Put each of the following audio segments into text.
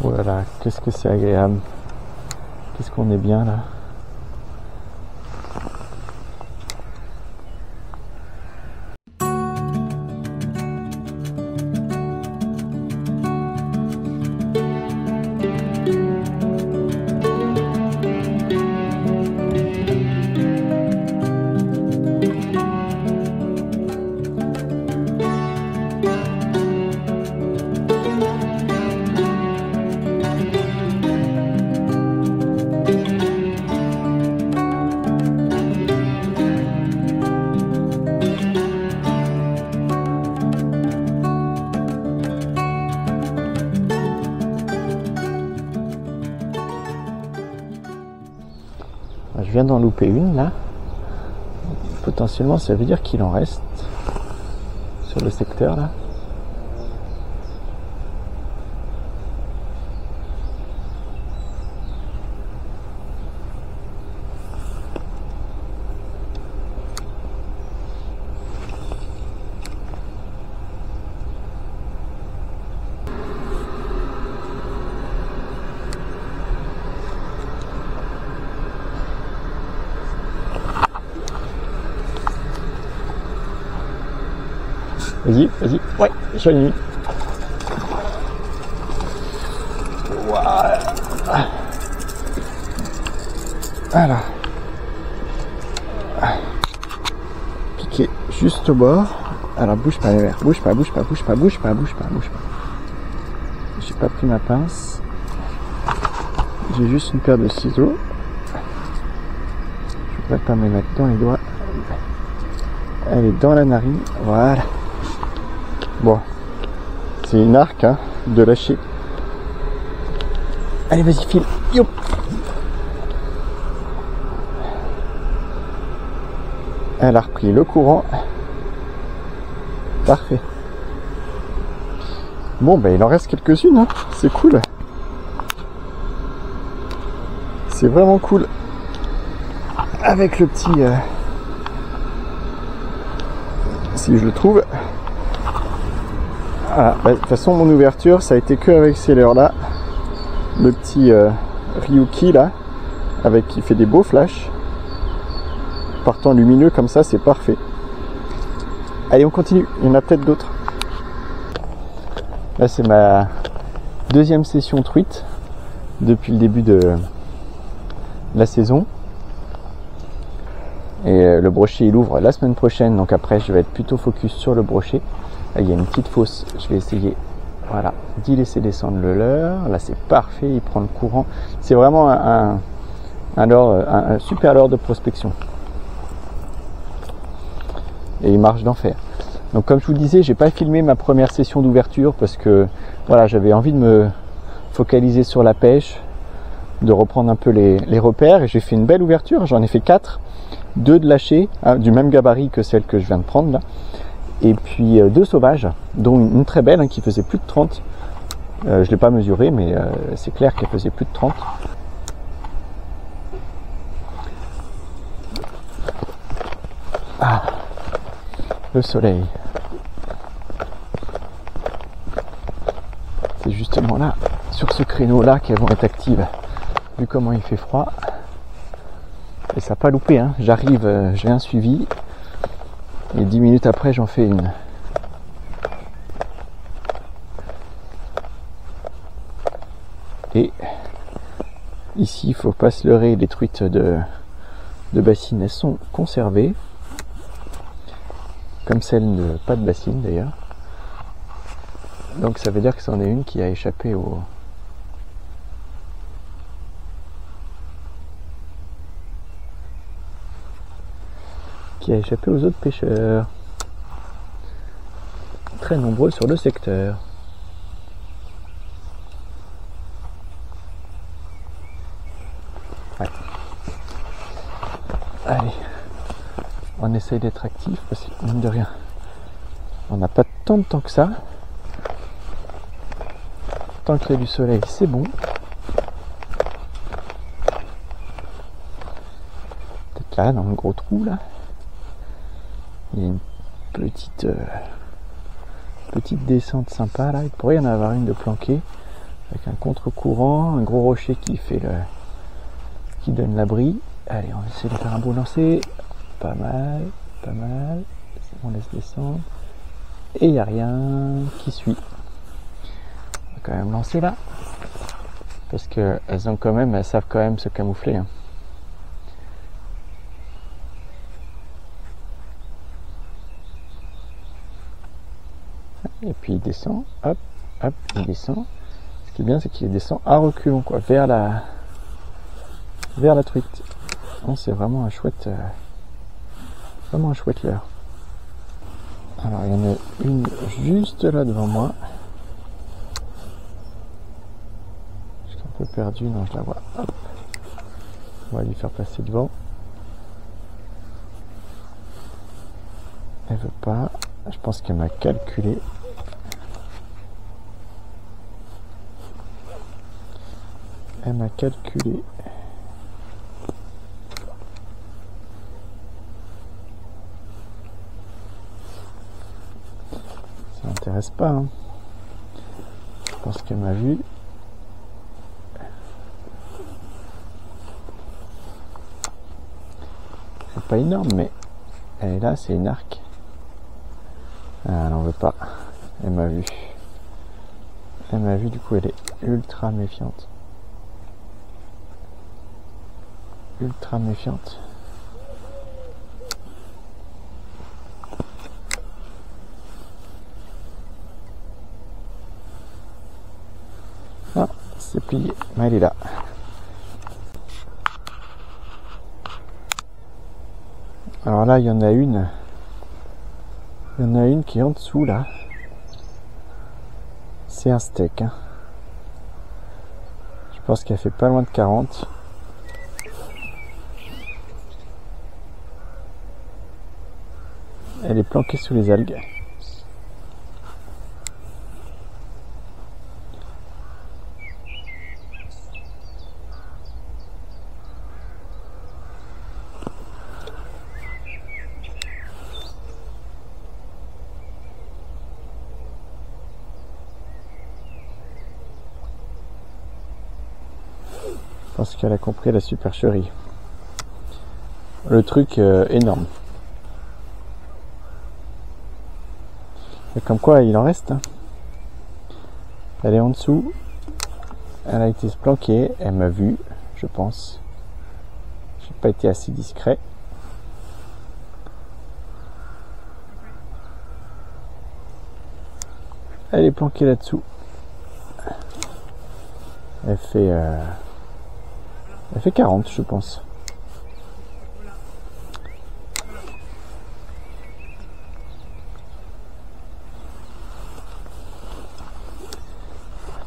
Oh là là, qu'est-ce que c'est agréable. Qu'est-ce qu'on est bien là. Je viens d'en louper une là. Potentiellement ça veut dire qu'il en reste sur le secteur là. Vas-y, vas-y. Ouais, jolie nuit. Voilà. Voilà. Piqué juste au bord. Alors bouge pas les verres. Bouge pas, bouge pas, bouge pas, bouge pas, bouge pas, bouge pas. J'ai pas pris ma pince. J'ai juste une paire de ciseaux. Je voudrais pas me mettre dans les doigts. Elle est dans la narine. Voilà. Bon, c'est une arc hein, de lâcher. Allez, vas-y, file. Yo. Elle a repris le courant. Parfait. Bon, ben il en reste quelques-unes. Hein. C'est cool. C'est vraiment cool. Avec le petit... si je le trouve... Voilà. Bah, de toute façon mon ouverture ça a été que avec ces leurres là, le petit Ryuki là, avec qui fait des beaux flashs, partant lumineux comme ça, c'est parfait. Allez on continue, il y en a peut-être d'autres. Là c'est ma deuxième session truite depuis le début de la saison. Et le brochet il ouvre la semaine prochaine, donc après je vais être plutôt focus sur le brochet. Là, il y a une petite fosse, je vais essayer voilà, d'y laisser descendre le leurre. Là c'est parfait, il prend le courant. C'est vraiment un super leurre de prospection. Et il marche d'enfer. Donc comme je vous disais, j'ai pas filmé ma première session d'ouverture parce que voilà, j'avais envie de me focaliser sur la pêche, de reprendre un peu les repères. Et j'ai fait une belle ouverture, j'en ai fait 4. 2 de lâcher, hein, du même gabarit que celle que je viens de prendre là. Et puis 2 sauvages, dont une très belle hein, qui faisait plus de 30. Je ne l'ai pas mesurée, mais c'est clair qu'elle faisait plus de 30. Ah, le soleil. C'est justement là, sur ce créneau-là, qu'elles vont être actives. Vu comment il fait froid. Et ça n'a pas loupé, hein. J'arrive, j'ai un suivi. Et 10 minutes après, j'en fais une. Et ici, il faut pas se leurrer, les truites de bassine, elles sont conservées. Comme celle de pas de bassine d'ailleurs. Donc ça veut dire que c'en est une qui a échappé au... qui a échappé aux autres pêcheurs. Très nombreux sur le secteur. Ouais. Allez, on essaye d'être actif parce que mine de rien, on n'a pas tant de temps que ça. Tant qu'il y a du soleil, c'est bon. Peut-être là, dans le gros trou là. Il y a une petite descente sympa là, il pourrait y en avoir une de planquée. avec un contre-courant, un gros rocher qui donne l'abri. Allez, on va essayer de faire un beau lancer. Pas mal, pas mal. On laisse descendre. Et il n'y a rien qui suit. On va quand même lancer là. Parce que elles savent quand même se camoufler. Hein. Et puis il descend, hop, hop, il descend. Ce qui est bien, c'est qu'il descend à reculons, quoi, vers la truite. Bon, c'est vraiment un chouette leurre. Alors il y en a une juste là devant moi. Je suis un peu perdu, non, je la vois. Hop. On va lui faire passer devant. Elle veut pas. Je pense qu'elle m'a calculé. Elle m'a calculé. Ça m'intéresse pas. Hein. Je pense qu'elle m'a vu. C'est pas énorme, mais elle est là, c'est une arc. Ah, elle n'en veut pas. Elle m'a vu. Elle m'a vu, du coup elle est ultra méfiante. Ultra méfiante. Ah, c'est plié. Mais elle est là. Alors là, il y en a une. Il y en a une qui est en dessous là. C'est un steak. Hein. Je pense qu'elle fait pas loin de 40. Elle est planquée sous les algues. Je pense qu'elle a compris la supercherie. Le truc énorme. Et comme quoi il en reste. Hein. Elle est en dessous. Elle a été se planquer. Elle m'a vu, je pense. J'ai pas été assez discret. Elle est planquée là-dessous. Elle fait 40, je pense.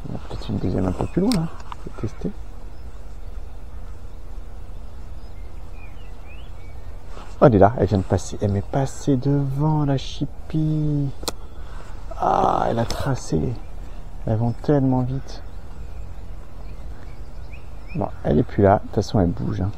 Il y en a peut-être une deuxième un peu plus loin, là. Je vais tester. Oh, elle est là, elle vient de passer. Elle m'est passée devant, la chipie. Ah, elle a tracé. Elles vont tellement vite. Bon, elle est plus là. De toute façon, elle bouge. Hein.